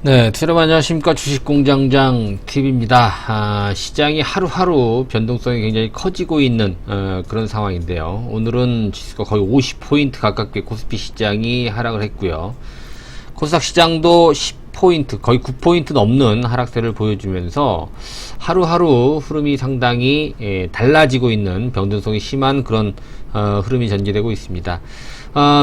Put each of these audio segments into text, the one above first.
네, 여러분 안녕하십니까. 주식공장장 TV입니다. 시장이 하루하루 변동성이 굉장히 커지고 있는 그런 상황인데요. 오늘은 지수가 거의 50포인트 가깝게 코스피 시장이 하락을 했고요. 코스닥 시장도 10포인트, 거의 9포인트 넘는 하락세를 보여주면서 하루하루 흐름이 상당히 달라지고 있는 변동성이 심한 그런 흐름이 전개되고 있습니다.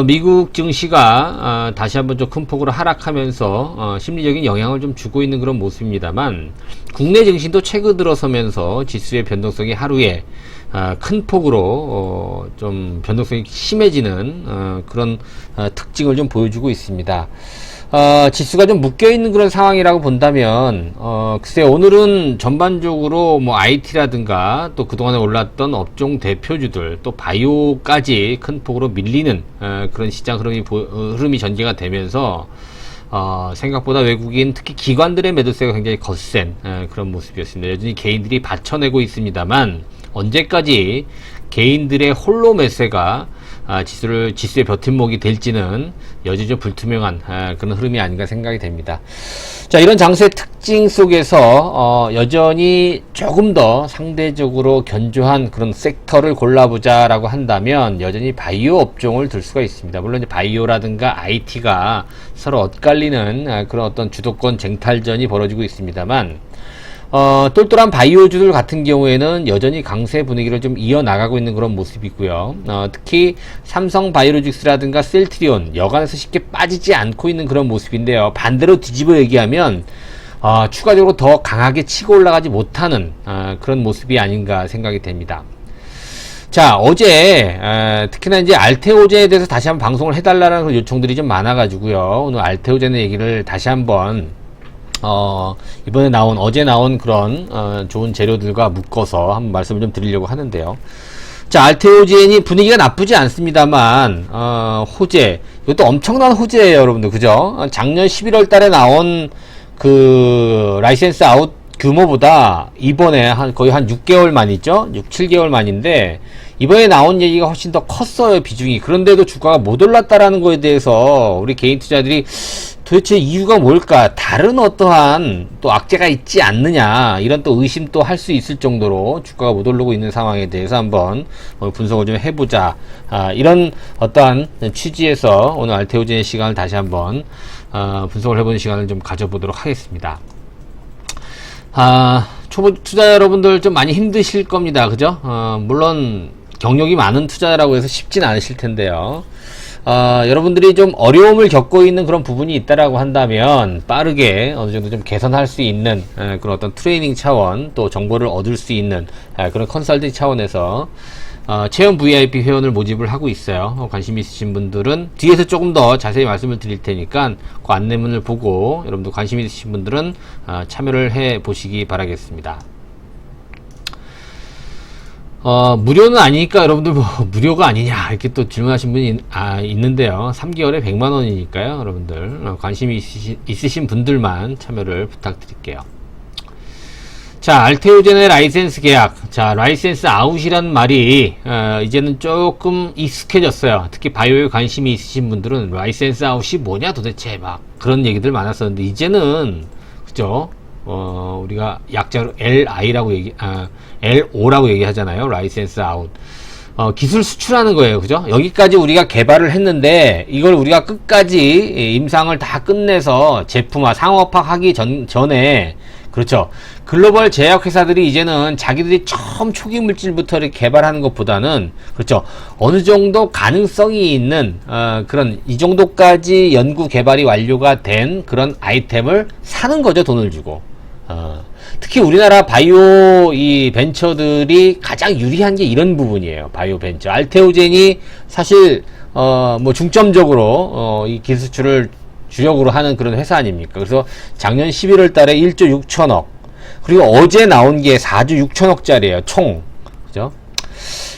미국 증시가 다시 한번 좀 큰 폭으로 하락하면서 심리적인 영향을 좀 주고 있는 그런 모습입니다만, 국내 증시도 최근 들어서면서 지수의 변동성이 하루에 큰 폭으로 좀 변동성이 심해지는 그런 특징을 좀 보여주고 있습니다. 지수가 좀 묶여있는 그런 상황이라고 본다면, 글쎄, 오늘은 전반적으로 뭐 IT라든가 또 그동안에 올랐던 업종 대표주들, 또 바이오까지 큰 폭으로 밀리는, 그런 시장 흐름이 전개가 되면서, 생각보다 외국인, 특히 기관들의 매도세가 굉장히 거센, 그런 모습이었습니다. 여전히 개인들이 받쳐내고 있습니다만, 언제까지 개인들의 홀로 매수가 지수의 버팀목이 될지는 여전히 좀 불투명한 그런 흐름이 아닌가 생각이 됩니다. 자, 이런 장세의 특징 속에서 여전히 조금 더 상대적으로 견조한 그런 섹터를 골라보자 라고 한다면 여전히 바이오 업종을 들 수가 있습니다. 물론 이제 바이오라든가 IT가 서로 엇갈리는 그런 어떤 주도권 쟁탈전이 벌어지고 있습니다만, 똘똘한 바이오주들 같은 경우에는 여전히 강세 분위기를 좀 이어나가고 있는 그런 모습이고요. 특히 삼성 바이오로직스라든가 셀트리온, 여간에서 쉽게 빠지지 않고 있는 그런 모습인데요. 반대로 뒤집어 얘기하면, 추가적으로 더 강하게 치고 올라가지 못하는, 그런 모습이 아닌가 생각이 됩니다. 자, 어제, 특히나 이제 알테오젠에 대해서 다시 한번 방송을 해달라는 그런 요청들이 좀 많아가지고요. 오늘 알테오젠의 얘기를 다시 한번 어제 나온 그런, 좋은 재료들과 묶어서 한번 말씀을 좀 드리려고 하는데요. 자, 알테오젠이 분위기가 나쁘지 않습니다만, 호재. 이것도 엄청난 호재예요, 여러분들. 그죠? 작년 11월 달에 나온 그, 라이센스 아웃 규모보다 이번에 거의 한 6개월 만이죠? 6, 7개월 만인데, 이번에 나온 얘기가 훨씬 더 컸어요, 비중이. 그런데도 주가가 못 올랐다라는 거에 대해서 우리 개인 투자들이 도대체 이유가 뭘까? 다른 어떠한 또 악재가 있지 않느냐, 이런 또 의심 또 할 수 있을 정도로 주가가 못 오르고 있는 상황에 대해서 한번 분석을 좀 해보자. 이런 어떠한 취지에서 오늘 알테오젠의 시간을 다시 한번 분석을 해보는 시간을 좀 가져보도록 하겠습니다. 초보 투자 여러분들 좀 많이 힘드실 겁니다. 그죠? 물론 경력이 많은 투자라고 해서 쉽진 않으실 텐데요. 여러분들이 좀 어려움을 겪고 있는 그런 부분이 있다라고 한다면 빠르게 어느 정도 좀 개선할 수 있는 그런 어떤 트레이닝 차원, 또 정보를 얻을 수 있는 그런 컨설팅 차원에서 체험 VIP 회원을 모집을 하고 있어요. 관심 있으신 분들은 뒤에서 조금 더 자세히 말씀을 드릴 테니까 그 안내문을 보고 여러분들 관심 있으신 분들은 참여를 해 보시기 바라겠습니다. 무료는 아니니까 여러분들 뭐 무료가 아니냐 이렇게 또 질문하신 분이 있는데요. 3개월에 100만원이니까요. 여러분들 관심이 있으신 분들만 참여를 부탁드릴게요. 자, 알테오젠의 라이센스 계약. 자, 라이센스 아웃이란 말이 이제는 조금 익숙해졌어요. 특히 바이오에 관심이 있으신 분들은 라이센스 아웃이 뭐냐 도대체 막 그런 얘기들 많았었는데, 이제는 그죠? 우리가 약자로 LO라고 얘기하잖아요. 라이센스 아웃. 기술 수출하는 거예요. 그죠? 여기까지 우리가 개발을 했는데, 이걸 우리가 끝까지 임상을 다 끝내서 제품화, 상업화 하기 전에, 그렇죠. 글로벌 제약회사들이 이제는 자기들이 처음 초기 물질부터 이렇게 개발하는 것보다는, 그렇죠. 어느 정도 가능성이 있는, 그런, 이 정도까지 연구 개발이 완료가 된 그런 아이템을 사는 거죠. 돈을 주고. 특히 우리나라 바이오 이 벤처들이 가장 유리한 게 이런 부분이에요. 바이오 벤처. 알테오젠이 사실, 뭐 중점적으로, 이 기술출을 주력으로 하는 그런 회사 아닙니까? 그래서 작년 11월 달에 1조 6천억. 그리고 어제 나온 게 4조 6천억짜리예요. 총. 그죠?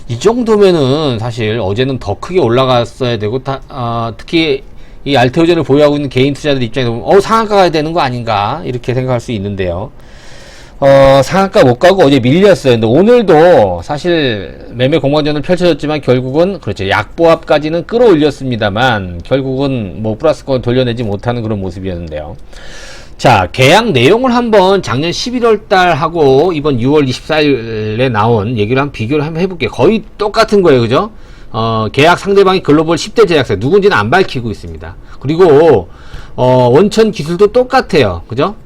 이 정도면은 사실 어제는 더 크게 올라갔어야 되고, 특히 이 알테오젠을 보유하고 있는 개인 투자들 입장에서 보면, 상한가 가야 되는 거 아닌가? 이렇게 생각할 수 있는데요. 상한가 못 가고 어제 밀렸어요. 근데 오늘도 사실 매매 공방전은 펼쳐졌지만 결국은 그렇죠. 약보합까지는 끌어올렸습니다만 결국은 뭐 플러스권 돌려내지 못하는 그런 모습이었는데요. 자, 계약 내용을 한번 작년 11월 달하고 이번 6월 24일에 나온 얘기를 한번 비교를 한번 해볼게요. 거의 똑같은 거예요. 그죠? 계약 상대방이 글로벌 10대 제약사 누군지는 안 밝히고 있습니다. 그리고 원천 기술도 똑같아요. 그죠?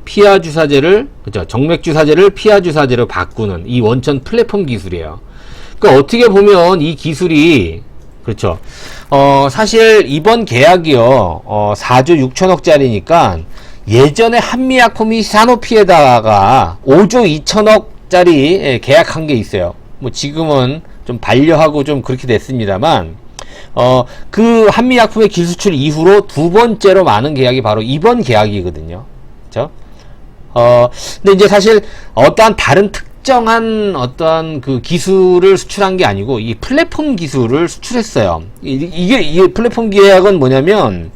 피하 주사제를, 그죠? 정맥 주사제를 피하 주사제로 바꾸는 이 원천 플랫폼 기술이에요. 그러니까 어떻게 보면 이 기술이, 그렇죠. 사실 이번 계약이요, 4조 6천억짜리니까 예전에 한미약품이 사노피에다가 5조 2천억짜리 계약한 게 있어요. 뭐 지금은 좀 반려하고 좀 그렇게 됐습니다만, 그 한미약품의 기술출 이후로 두 번째로 많은 계약이 바로 이번 계약이거든요. 그죠? 근데 이제 사실 어떠한 다른 특정한 어떤 그 기술을 수출한 게 아니고 이 플랫폼 기술을 수출했어요. 이게 플랫폼 계약은 뭐냐면,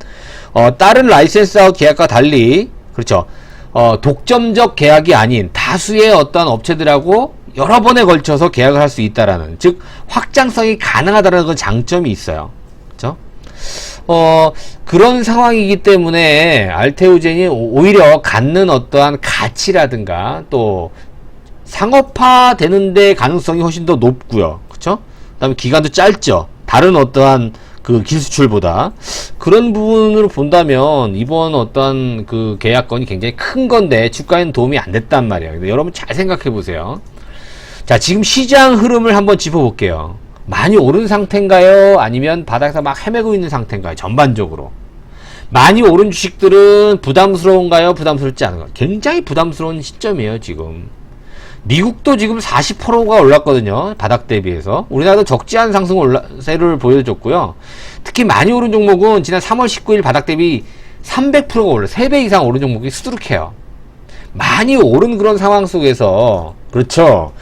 다른 라이센스하고 계약과 달리, 그렇죠. 독점적 계약이 아닌 다수의 어떤 업체들하고 여러 번에 걸쳐서 계약을 할 수 있다라는, 즉 확장성이 가능하다는 그 장점이 있어요. 그렇죠? 그런 상황이기 때문에 알테오젠이 오히려 갖는 어떠한 가치라든가 또 상업화 되는데 가능성이 훨씬 더 높고요. 그쵸? 그 다음에 기간도 짧죠. 다른 어떠한 그 기술출보다. 그런 부분으로 본다면 이번 어떠한 그 계약건이 굉장히 큰 건데 주가에는 도움이 안 됐단 말이에요. 여러분 잘 생각해 보세요. 자, 지금 시장 흐름을 한번 짚어볼게요. 많이 오른 상태인가요? 아니면 바닥에서 막 헤매고 있는 상태인가요? 전반적으로. 많이 오른 주식들은 부담스러운가요? 부담스럽지 않은가요? 굉장히 부담스러운 시점이에요, 지금. 미국도 지금 40%가 올랐거든요. 바닥 대비해서. 우리나라도 적지 않은 상승세를 보여줬고요. 특히 많이 오른 종목은 지난 3월 19일 바닥 대비 300%가 올라, 3배 이상 오른 종목이 수두룩해요. 많이 오른 그런 상황 속에서, 그렇죠.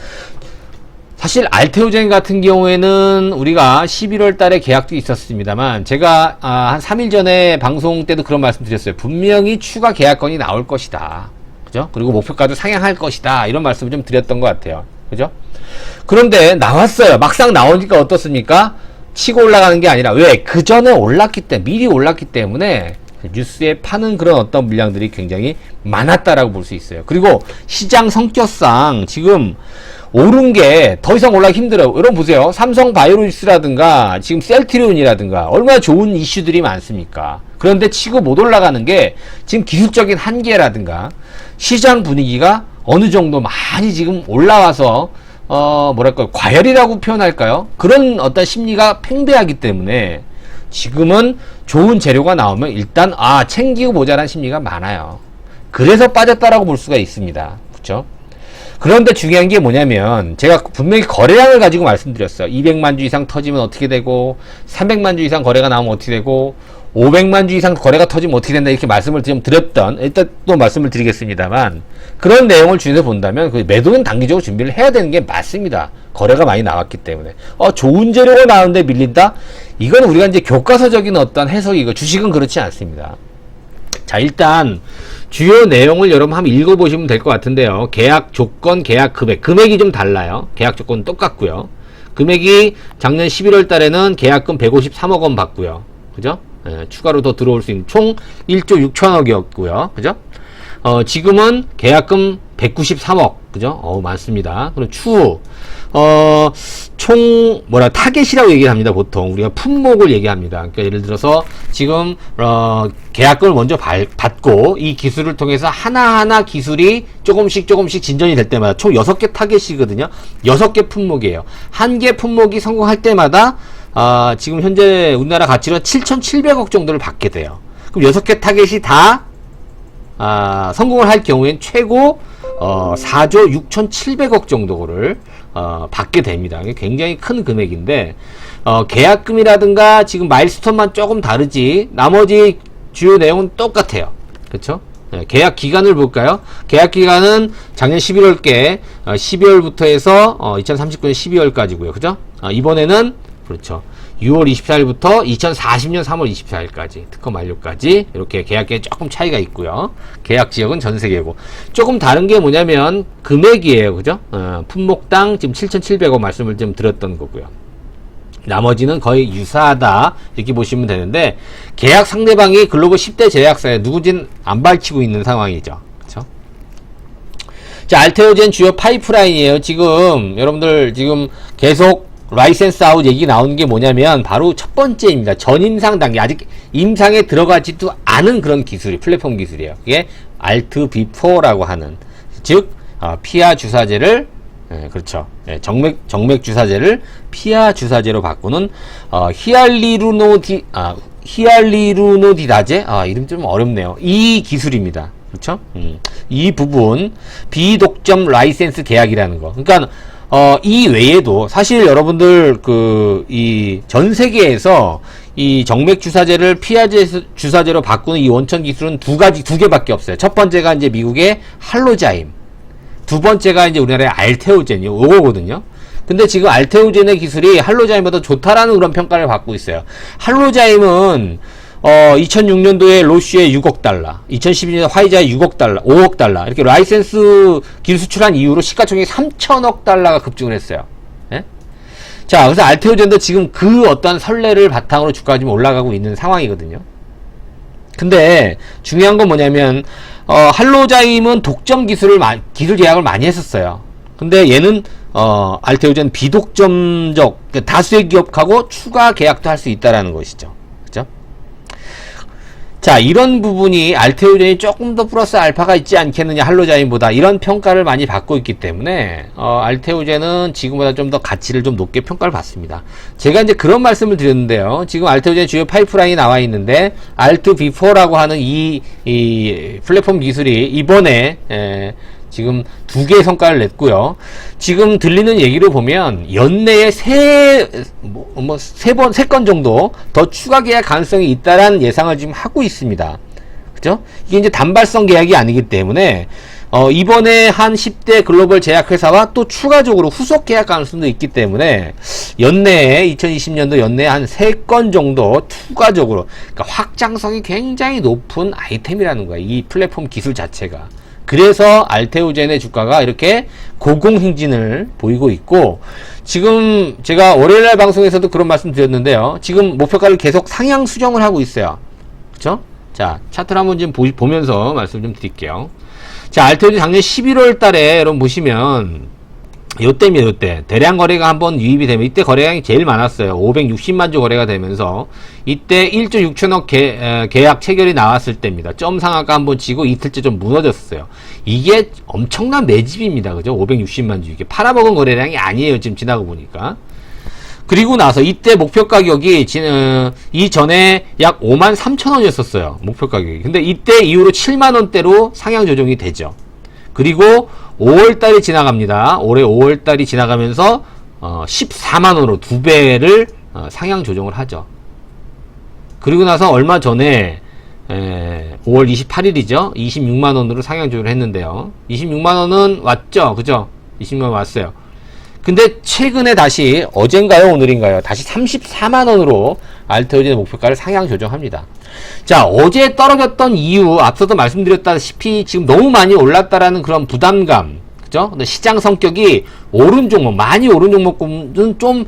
사실 알테오젠 같은 경우에는 우리가 11월 달에 계약도 있었습니다만, 제가 한 3일 전에 방송 때도 그런 말씀 드렸어요. 분명히 추가 계약건이 나올 것이다. 그죠? 그리고 목표가도 상향할 것이다. 이런 말씀을 좀 드렸던 것 같아요. 그죠? 그런데 나왔어요. 막상 나오니까 어떻습니까? 치고 올라가는 게 아니라, 왜? 그 전에 올랐기 때문에, 미리 올랐기 때문에 뉴스에 파는 그런 어떤 물량들이 굉장히 많았다라고 볼 수 있어요. 그리고 시장 성격상 지금 오른 게 더 이상 올라가기 힘들어요. 여러분 보세요. 삼성 바이오로직스라든가 지금 셀트리온이라든가 얼마나 좋은 이슈들이 많습니까? 그런데 치고 못 올라가는 게 지금 기술적인 한계라든가 시장 분위기가 어느 정도 많이 지금 올라와서 뭐랄까 과열이라고 표현할까요? 그런 어떤 심리가 팽배하기 때문에 지금은 좋은 재료가 나오면 일단 챙기고 보자라는 심리가 많아요. 그래서 빠졌다라고 볼 수가 있습니다. 그렇죠? 그런데 중요한 게 뭐냐면 제가 분명히 거래량을 가지고 말씀드렸어요. 200만 주 이상 터지면 어떻게 되고 300만 주 이상 거래가 나오면 어떻게 되고 500만 주 이상 거래가 터지면 어떻게 된다 이렇게 말씀을 좀 드렸던, 일단 또 말씀을 드리겠습니다만, 그런 내용을 주위에서 본다면 그 매도는 단기적으로 준비를 해야 되는 게 맞습니다. 거래가 많이 나왔기 때문에. 좋은 재료가 나오는데 밀린다? 이건 우리가 이제 교과서적인 어떤 해석이고 주식은 그렇지 않습니다. 자, 일단 주요 내용을 여러분 한번 읽어보시면 될 것 같은데요. 계약 조건, 계약 금액. 금액이 좀 달라요. 계약 조건은 똑같고요. 금액이 작년 11월 달에는 계약금 153억 원 받고요. 그죠? 추가로 더 들어올 수 있는 총 1조 6천억이었고요. 그죠? 지금은 계약금 193억. 그죠? 많습니다. 그럼 추후, 총, 타겟이라고 얘기를 합니다. 보통. 우리가 품목을 얘기합니다. 그러니까 예를 들어서 지금, 계약금을 먼저 받고 이 기술을 통해서 하나하나 기술이 조금씩 진전이 될 때마다 총 6개 타겟이거든요. 6개 품목이에요. 한 개 품목이 성공할 때마다 지금 현재 우리나라 가치로 7,700억 정도를 받게 돼요. 그럼 6개 타겟이 다 성공을 할 경우엔 최고 4조 6,700억 정도를 받게 됩니다. 굉장히 큰 금액인데 계약금이라든가 지금 마일스톤만 조금 다르지 나머지 주요 내용은 똑같아요. 그렇죠? 계약 기간을 볼까요? 계약 기간은 작년 11월께 12월부터 해서 2039년 12월까지고요. 그죠? 이번에는 그렇죠. 6월 24일부터 2040년 3월 24일까지 특허 만료까지 이렇게 계약에 조금 차이가 있고요. 계약 지역은 전 세계고 조금 다른 게 뭐냐면 금액이에요. 그죠? 품목당 지금 7,700원 말씀을 좀 드렸던 거고요. 나머지는 거의 유사하다 이렇게 보시면 되는데, 계약 상대방이 글로벌 10대 제약사에 누군지는 안 밝히고 있는 상황이죠. 그쵸? 자, 알테오젠 주요 파이프라인이에요. 지금 여러분들 지금 계속 라이센스 아웃 얘기 나오는 게 뭐냐면 바로 첫 번째입니다. 전임상 단계, 아직 임상에 들어가지도 않은 그런 기술이 플랫폼 기술이에요. 이게 알트 B4라고 하는, 즉 피하 주사제를, 그렇죠. 정맥 주사제를 피하 주사제로 바꾸는 히알루로니다제, 이름 좀 어렵네요. 이 기술입니다. 그렇죠? 이 부분 비독점 라이센스 계약이라는 거. 그러니까 이 외에도 사실 여러분들 이 전 세계에서 이 정맥 주사제를 피하 주사제로 바꾸는 이 원천 기술은 두 개밖에 없어요. 첫 번째가 이제 미국의 할로자임, 두 번째가 이제 우리나라의 알테오젠이 요거거든요. 근데 지금 알테오젠의 기술이 할로자임보다 좋다라는 그런 평가를 받고 있어요. 할로자임은 2006년도에 로슈에 6억 달러, 2012년에 화이자에 6억 달러, 5억 달러, 이렇게 라이센스 기술 수출한 이후로 시가총액이 3천억 달러가 급증을 했어요. 예? 자, 그래서 알테오젠도 지금 그 어떤 선례를 바탕으로 주가가 좀 올라가고 있는 상황이거든요. 근데 중요한 건 뭐냐면, 할로자임은 독점 기술 계약을 많이 했었어요. 근데 얘는 알테오젠 비독점적, 다수의 기업하고 추가 계약도 할 수 있다라는 것이죠. 그죠? 자, 이런 부분이 알테오젠이 조금 더 플러스 알파가 있지 않겠느냐, 할로자임보다, 이런 평가를 많이 받고 있기 때문에 알테오젠은 지금보다 좀 더 가치를 좀 높게 평가를 받습니다. 제가 이제 그런 말씀을 드렸는데요. 지금 알테오젠 주요 파이프라인이 나와 있는데 알트 B4라고 하는 이 플랫폼 기술이 이번에 지금 2개의 성과를 냈고요. 지금 들리는 얘기를 보면 연내에 3건 정도 더 추가 계약 가능성이 있다라는 예상을 지금 하고 있습니다. 그죠? 이게 이제 단발성 계약이 아니기 때문에 이번에 한 10대 글로벌 제약회사와 또 추가적으로 후속 계약 가능성도 있기 때문에 연내에 2020년도 연내에 한 3건 정도 추가적으로, 그러니까 확장성이 굉장히 높은 아이템이라는 거예요. 이 플랫폼 기술 자체가. 그래서 알테오젠의 주가가 이렇게 고공행진을 보이고 있고, 지금 제가 월요일날 방송에서도 그런 말씀 드렸는데요. 지금 목표가를 계속 상향 수정을 하고 있어요. 그쵸? 자, 차트를 한번 좀 보면서 말씀 좀 드릴게요. 자, 알테오젠 작년 11월 달에 여러분 보시면 요때입니다. 요때 대량 거래가 한번 유입이 되면 이때 거래량이 제일 많았어요. 560만 주 거래가 되면서 이때 1조 6천억 계약 체결이 나왔을 때입니다. 점 상한가 한번 치고 이틀째 좀 무너졌어요. 이게 엄청난 매집입니다. 그죠? 560만 주, 이게 팔아먹은 거래량이 아니에요. 지금 지나고 보니까. 그리고 나서 이때 목표 가격이 이전에 약 53,000원이었었어요. 목표 가격이. 근데 이때 이후로 7만원대로 상향 조정이 되죠. 그리고 5월달이 지나갑니다. 올해 5월달이 지나가면서 14만원으로 2배를 상향 조정을 하죠. 그리고 나서 얼마 전에 5월 28일이죠. 26만원으로 상향 조정을 했는데요. 26만원은 왔죠. 그죠? 26만원 왔어요. 근데 최근에 다시, 어젠가요 오늘인가요, 다시 34만원으로 알테오젠의 목표가를 상향 조정합니다. 자, 어제 떨어졌던 이유, 앞서도 말씀드렸다시피 지금 너무 많이 올랐다라는 그런 부담감, 그죠? 근데 시장 성격이 오른 종목, 많이 오른 종목은 좀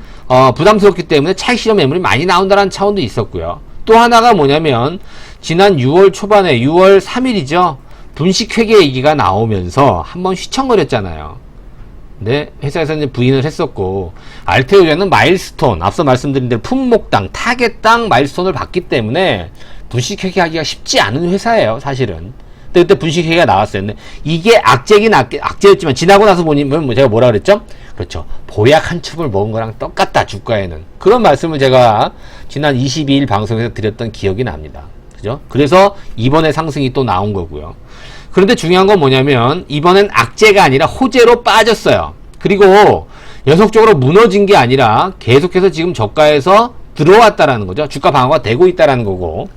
부담스럽기 때문에 차익 실현 매물이 많이 나온다는 차원도 있었고요. 또 하나가 뭐냐면 지난 6월 초반에 6월 3일이죠. 분식회계 얘기가 나오면서 한번 휘청거렸잖아요. 네, 회사에서는 부인을 했었고, 알테오젠은 마일스톤, 앞서 말씀드린 대로 품목당, 타겟당 마일스톤을 받기 때문에 분식회계 하기가 쉽지 않은 회사예요, 사실은. 근데 그때 분식회계가 나왔어요. 근데 이게 악재긴 악재였지만 지나고 나서 보면 제가 뭐라 그랬죠? 그렇죠. 보약 한 첩을 먹은 거랑 똑같다, 주가에는. 그런 말씀을 제가 지난 22일 방송에서 드렸던 기억이 납니다. 그죠? 그래서 이번에 상승이 또 나온 거고요. 그런데 중요한 건 뭐냐면 이번엔 악재가 아니라 호재로 빠졌어요. 그리고 연속적으로 무너진 게 아니라 계속해서 지금 저가에서 들어왔다라는 거죠. 주가 방어가 되고 있다라는 거고,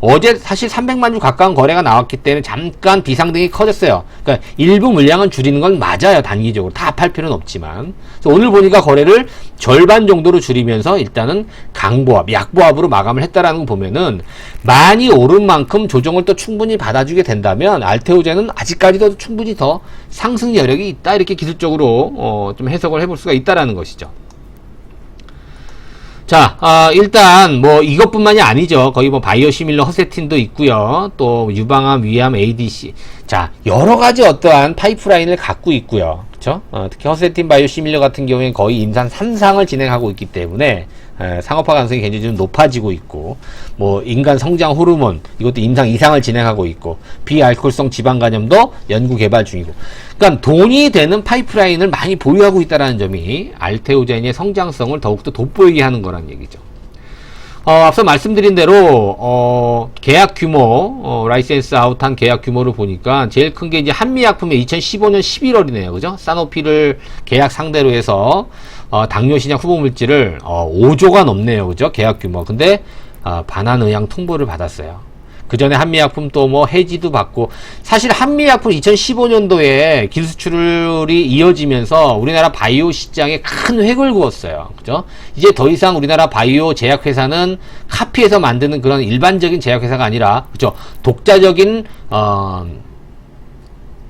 어제 사실 300만 주 가까운 거래가 나왔기 때문에 잠깐 비상등이 커졌어요. 그러니까 일부 물량은 줄이는 건 맞아요. 단기적으로 다 팔 필요는 없지만. 그래서 오늘 보니까 거래를 절반 정도로 줄이면서 일단은 강보합, 약보합으로 마감을 했다라는 거 보면은 많이 오른 만큼 조정을 또 충분히 받아주게 된다면 알테오젠은 아직까지도 충분히 더 상승 여력이 있다, 이렇게 기술적으로 좀 해석을 해볼 수가 있다라는 것이죠. 자, 일단 뭐 이것뿐만이 아니죠. 거의 뭐 바이오시밀러 허세틴도 있고요. 또 유방암, 위암, ADC. 자, 여러 가지 어떠한 파이프라인을 갖고 있고요. 그렇죠? 특히 허세틴 바이오시밀러 같은 경우에는 거의 인산 3상을 진행하고 있기 때문에 상업화 가능성이 굉장히 좀 높아지고 있고, 뭐 인간 성장 호르몬 이것도 임상 2상을 진행하고 있고, 비알코올성 지방 간염도 연구 개발 중이고, 그러니까 돈이 되는 파이프라인을 많이 보유하고 있다는 점이 알테오젠의 성장성을 더욱더 돋보이게 하는 거란 얘기죠. 앞서 말씀드린 대로 계약 규모, 라이센스 아웃한 계약 규모를 보니까 제일 큰 게 이제 한미약품의 2015년 11월이네요. 그죠? 사노피를 계약 상대로 해서 당뇨 신약 후보 물질을 5조가 넘네요. 그죠? 계약 규모. 근데 반환 의향 통보를 받았어요. 그 전에 한미약품 또 뭐 해지도 받고, 사실 한미약품 2015년도에 기술 수출이 이어지면서 우리나라 바이오 시장에 큰 획을 그었어요. 그죠? 이제 더 이상 우리나라 바이오 제약회사는 카피해서 만드는 그런 일반적인 제약회사가 아니라, 그죠? 독자적인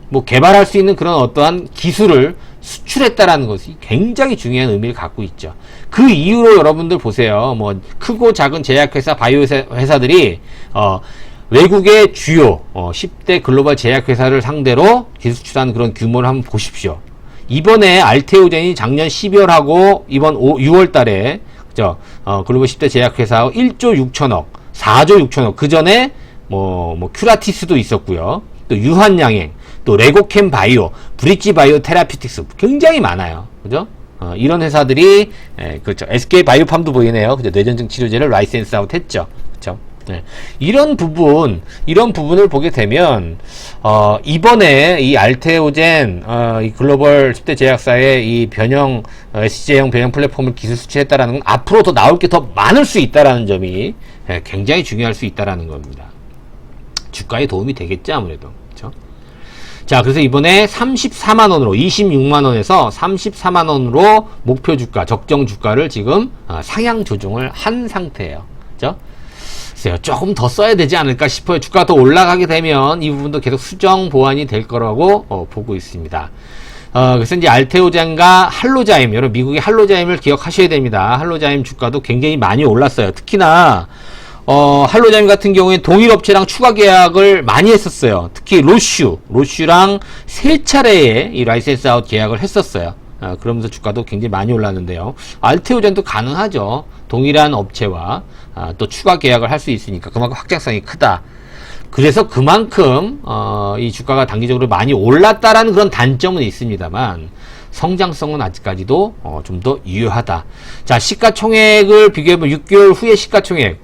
뭐 개발할 수 있는 그런 어떠한 기술을 수출했다라는 것이 굉장히 중요한 의미를 갖고 있죠. 그 이후로 여러분들 보세요. 뭐 크고 작은 제약회사, 바이오 회사들이 외국의 주요 10대 글로벌 제약회사를 상대로 기술 수출하는 그런 규모를 한번 보십시오. 이번에 알테오젠이 작년 12월하고 이번 6월 달에 그죠? 글로벌 10대 제약회사 1조 6천억, 4조 6천억. 그 전에 뭐 큐라티스도 있었고요. 또 유한양행, 또 레고캠 바이오, 브릿지 바이오 테라피틱스 굉장히 많아요. 그죠? 이런 회사들이 그렇죠. SK 바이오팜도 보이네요. 그죠? 뇌전증 치료제를 라이센스 아웃 했죠. 그렇죠? 네. 이런 부분을 보게 되면 이번에 이 알테오젠 이 글로벌 10대 제약사의 이 변형 SJ형 변형 플랫폼을 기술 수출했다라는 건 앞으로 더 나올 게 더 많을 수 있다라는 점이 굉장히 중요할 수 있다라는 겁니다. 주가에 도움이 되겠죠, 아무래도. 그렇죠? 자, 그래서 이번에 34만원으로 26만원에서 34만원으로 목표 주가, 적정 주가를 지금 상향 조정을 한 상태예요. 그죠? 글쎄요, 조금 더 써야 되지 않을까 싶어요. 주가가 더 올라가게 되면 이 부분도 계속 수정 보완이 될 거라고 보고 있습니다. 그래서 이제 알테오젠과 할로자임, 여러분 미국의 할로자임을 기억하셔야 됩니다. 할로자임 주가도 굉장히 많이 올랐어요. 특히나 할로자임 같은 경우에 동일 업체랑 추가 계약을 많이 했었어요. 특히 로슈랑 3차례의 이 라이센스 아웃 계약을 했었어요. 그러면서 주가도 굉장히 많이 올랐는데요. 알테오젠도 가능하죠. 동일한 업체와 또 추가 계약을 할 수 있으니까 그만큼 확장성이 크다. 그래서 그만큼 이 주가가 단기적으로 많이 올랐다라는 그런 단점은 있습니다만 성장성은 아직까지도 좀 더 유효하다. 자, 시가총액을 비교해보면 6개월 후의 시가총액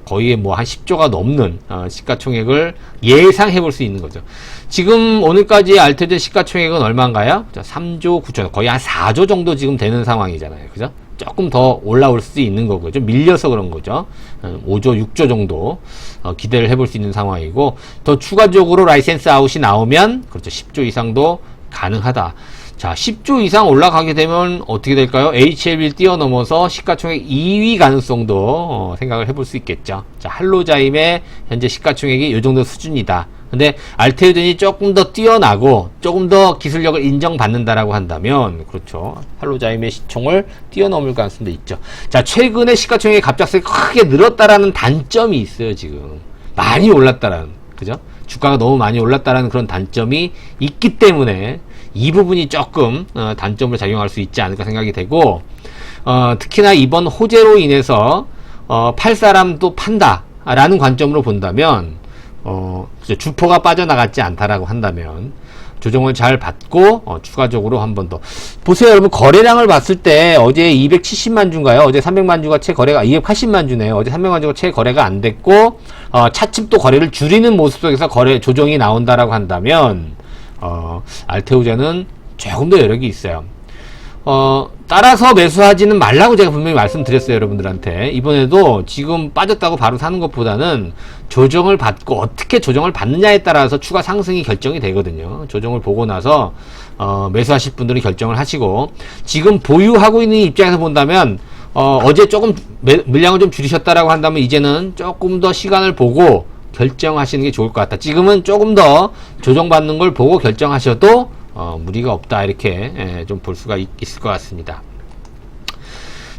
거의 뭐 한 10조가 넘는 시가총액을 예상해 볼 수 있는 거죠. 지금 오늘까지 알테오젠 시가총액은 얼마인가요? 자, 3조 9천억, 거의 한 4조 정도 지금 되는 상황이잖아요. 그죠? 조금 더 올라올 수 있는 거고요. 좀 밀려서 그런 거죠. 5조, 6조 정도 기대를 해볼 수 있는 상황이고, 더 추가적으로 라이센스 아웃이 나오면 그렇죠. 10조 이상도 가능하다. 자, 10조 이상 올라가게 되면 어떻게 될까요? HLB를 뛰어넘어서 시가총액 2위 가능성도 생각을 해볼 수 있겠죠. 자, 할로자임의 현재 시가총액이 이 정도 수준이다. 근데 알테오젠이 조금 더 뛰어나고 조금 더 기술력을 인정받는다라고 한다면 그렇죠. 할로자임의 시총을 뛰어넘을 가능성도 있죠. 자, 최근에 시가총액이 갑작스레 크게 늘었다라는 단점이 있어요. 지금 많이 올랐다라는, 그죠? 주가가 너무 많이 올랐다라는 그런 단점이 있기 때문에 이 부분이 조금 단점을 작용할 수 있지 않을까 생각이 되고, 특히나 이번 호재로 인해서 팔 사람도 판다 라는 관점으로 본다면 주포가 빠져나갔지 않다라고 한다면 조정을 잘 받고 추가적으로 한 번 더 보세요. 여러분, 거래량을 봤을 때 어제 270만 주인가요? 어제 300만 주가 채 거래가 280만 주네요. 어제 300만 주가 채 거래가 안 됐고 차츰 또 거래를 줄이는 모습 속에서 거래 조정이 나온다라고 한다면 알테오젠은 조금 더 여력이 있어요. 따라서 매수하지는 말라고 제가 분명히 말씀드렸어요. 여러분들한테. 이번에도 지금 빠졌다고 바로 사는 것보다는 조정을 받고 어떻게 조정을 받느냐에 따라서 추가 상승이 결정이 되거든요. 조정을 보고 나서 매수하실 분들은 결정을 하시고, 지금 보유하고 있는 입장에서 본다면 어제 조금 물량을 좀 줄이셨다라고 한다면 이제는 조금 더 시간을 보고 결정하시는 게 좋을 것 같다. 지금은 조금 더 조정받는 걸 보고 결정하셔도 무리가 없다, 이렇게 좀 볼 수가 있을 것 같습니다.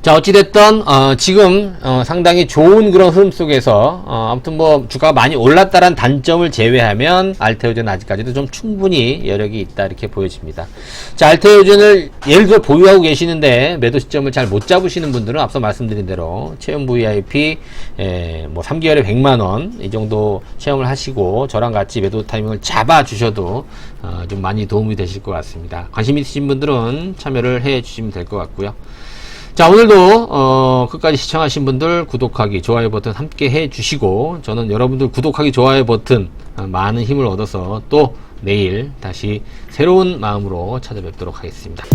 자, 어찌됐든, 지금, 상당히 좋은 그런 흐름 속에서, 아무튼 뭐, 주가가 많이 올랐다는 단점을 제외하면, 알테오젠 아직까지도 좀 충분히 여력이 있다, 이렇게 보여집니다. 자, 알테오젠을 예를 들어 보유하고 계시는데, 매도 시점을 잘 못 잡으시는 분들은 앞서 말씀드린 대로, 체험 VIP, 뭐, 3개월에 100만원, 이 정도 체험을 하시고, 저랑 같이 매도 타이밍을 잡아주셔도, 좀 많이 도움이 되실 것 같습니다. 관심 있으신 분들은 참여를 해 주시면 될 것 같고요. 자, 오늘도 끝까지 시청하신 분들 구독하기, 좋아요 버튼 함께 해주시고, 저는 여러분들 구독하기, 좋아요 버튼 많은 힘을 얻어서 또 내일 다시 새로운 마음으로 찾아뵙도록 하겠습니다.